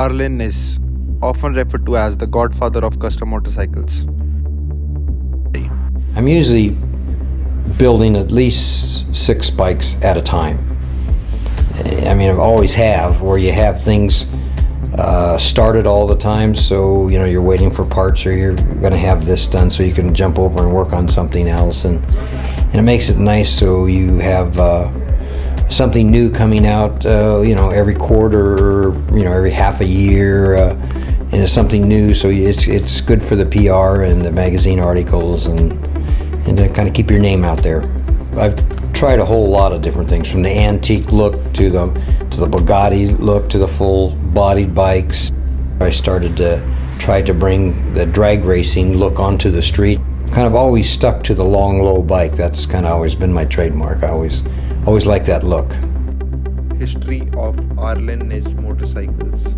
Arlen Ness, often referred to as the godfather of custom motorcycles. I'm usually building at least 6 bikes at a time. I mean, I've always have, where you have things started all the time, so you're waiting for parts, or you're going to have this done so you can jump over and work on something else, and it makes it nice so you have something new coming out every quarter, or every half a year, and it's something new, so it's good for the PR and the magazine articles, and to kind of keep your name out there. I've tried a whole lot of different things, from the antique look to the Bugatti look to the full-bodied bikes. I started to try to bring the drag racing look onto the street. Kind of always stuck to the long, low bike. That's kind of always been my trademark. I always liked that look. History of Arlen Ness motorcycles.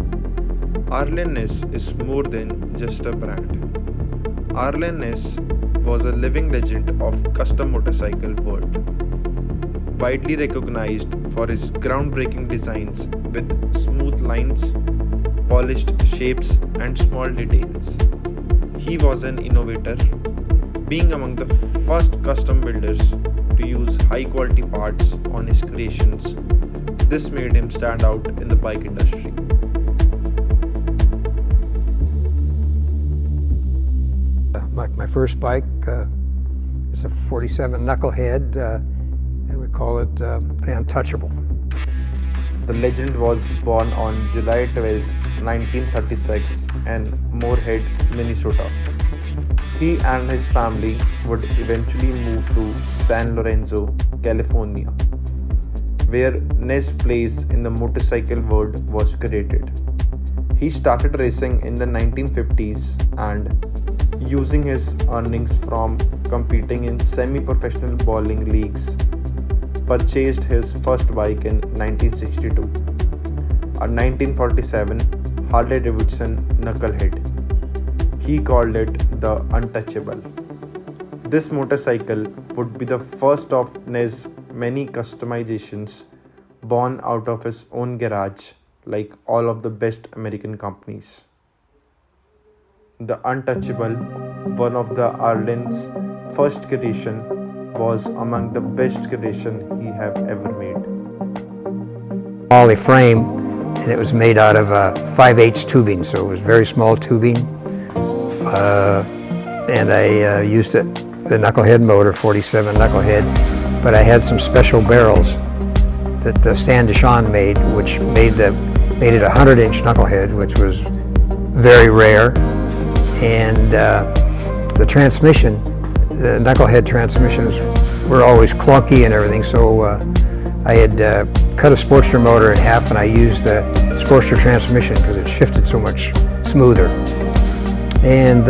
Arlen Ness is more than just a brand. Arlen Ness was a living legend of custom motorcycle world, widely recognized for his groundbreaking designs with smooth lines, polished shapes, and small details. He was an innovator, being among the first custom builders to use high-quality parts on his creations. This made him stand out in the bike industry. My first bike is a 47 knucklehead, and we call it the Untouchable. The legend was born on July 12, 1936 in Moorhead, Minnesota. He and his family would eventually move to San Lorenzo, California, where Ness' place in the motorcycle world was created. He started racing in the 1950s and, using his earnings from competing in semi-professional bowling leagues, purchased his first bike in 1962, a 1947 Harley-Davidson Knucklehead. He called it the Untouchable. This motorcycle would be the first of Ness' many customizations born out of his own garage, like all of the best American companies. The Untouchable, one of the Arlen's first creation, was among the best creation he have ever made. Ollie frame, and it was made out of 5/8 tubing, so it was very small tubing. And I used the knucklehead motor, 47 knucklehead, but I had some special barrels that Stan Deshawn made, which made it a 100-inch knucklehead, which was very rare. And the transmission, the knucklehead transmissions were always clunky and everything, so I had cut a Sportster motor in half, and I used the Sportster transmission because it shifted so much smoother. And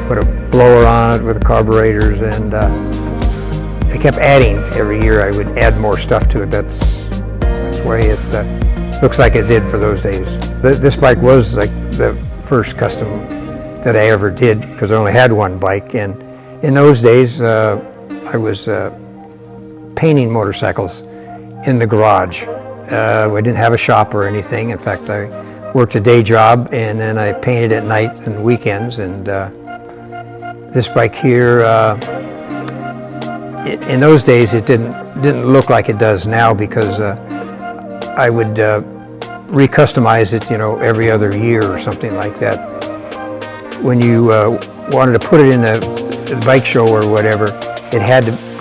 put a blower on it with the carburetors, and I kept adding every year. I would add more stuff to it. That's why it looks like it did for those days. This bike was like the first custom that I ever did, because I only had one bike, and in those days I was painting motorcycles in the garage. I didn't have a shop or anything. In fact, I worked a day job, and then I painted at night and weekends. And this bike here, in those days, it didn't look like it does now, because I would recustomize it, every other year or something like that. When you wanted to put it in a bike show or whatever,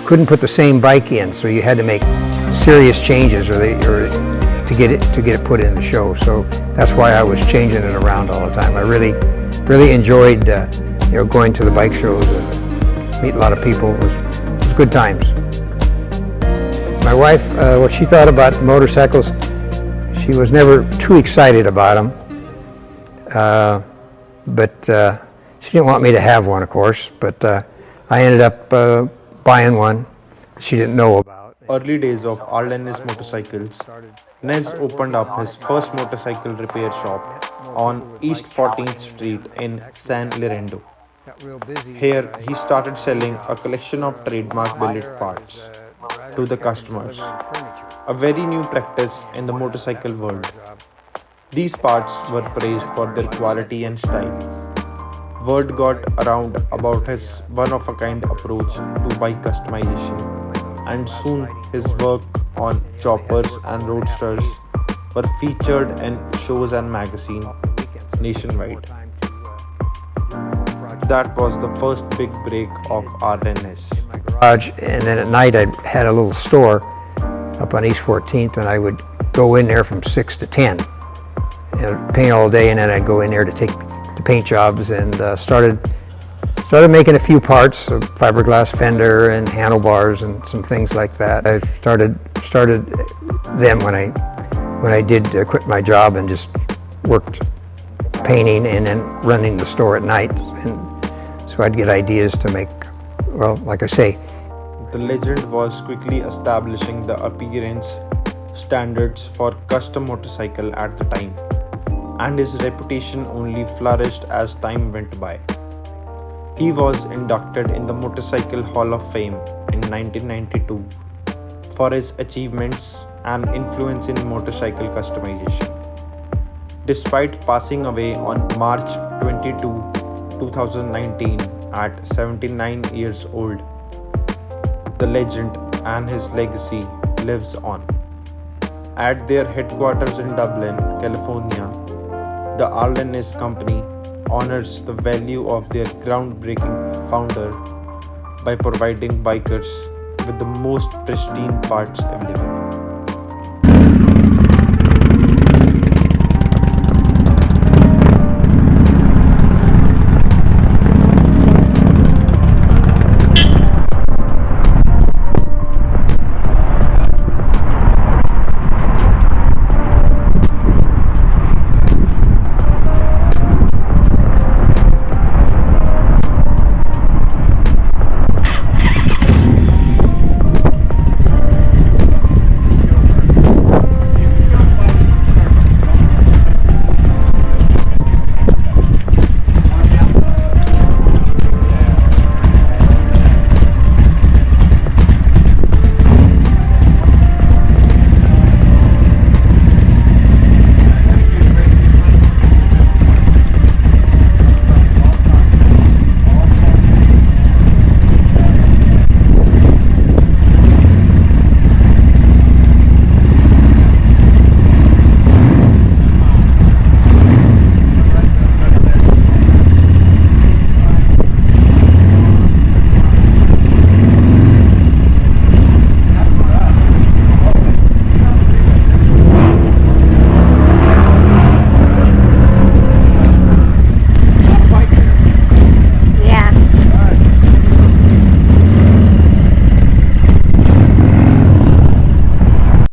couldn't put the same bike in, so you had to make serious changes, or to get it put in the show. So that's why I was changing it around all the time. I really enjoyed going to the bike shows and meet a lot of people. It was good times. My wife, what she thought about motorcycles, she was never too excited about them, but she didn't want me to have one, of course. But I ended up buying one she didn't know about. Early days of Arlen Ness motorcycles, Ness opened up his first motorcycle repair shop on East 14th Street in San Lorenzo. Here, he started selling a collection of trademark billet parts to the customers, a very new practice in the motorcycle world. These parts were praised for their quality and style. Word got around about his one of a kind approach to bike customization, and soon his work on choppers and roadsters were featured in shows and magazines nationwide. That was the first big break of Arlenness. Garage, and then at night I had a little store up on East 14th, and I would go in there from 6 to 10 and paint all day, and then I'd go in there to take the paint jobs, and started making a few parts, a fiberglass fender and handlebars and some things like that. I started them when I did quit my job and just worked painting and then running the store at night, and so I'd get ideas to make, well, like I say. The legend was quickly establishing the appearance standards for custom motorcycle at the time, and his reputation only flourished as time went by. He was inducted in the Motorcycle Hall of Fame in 1992 for his achievements and influence in motorcycle customization. Despite passing away on March 22, 2019 at 79 years old, the legend and his legacy lives on. At their headquarters in Dublin, California, the Arlen Ness company honors the value of their groundbreaking founder by providing bikers with the most pristine parts available.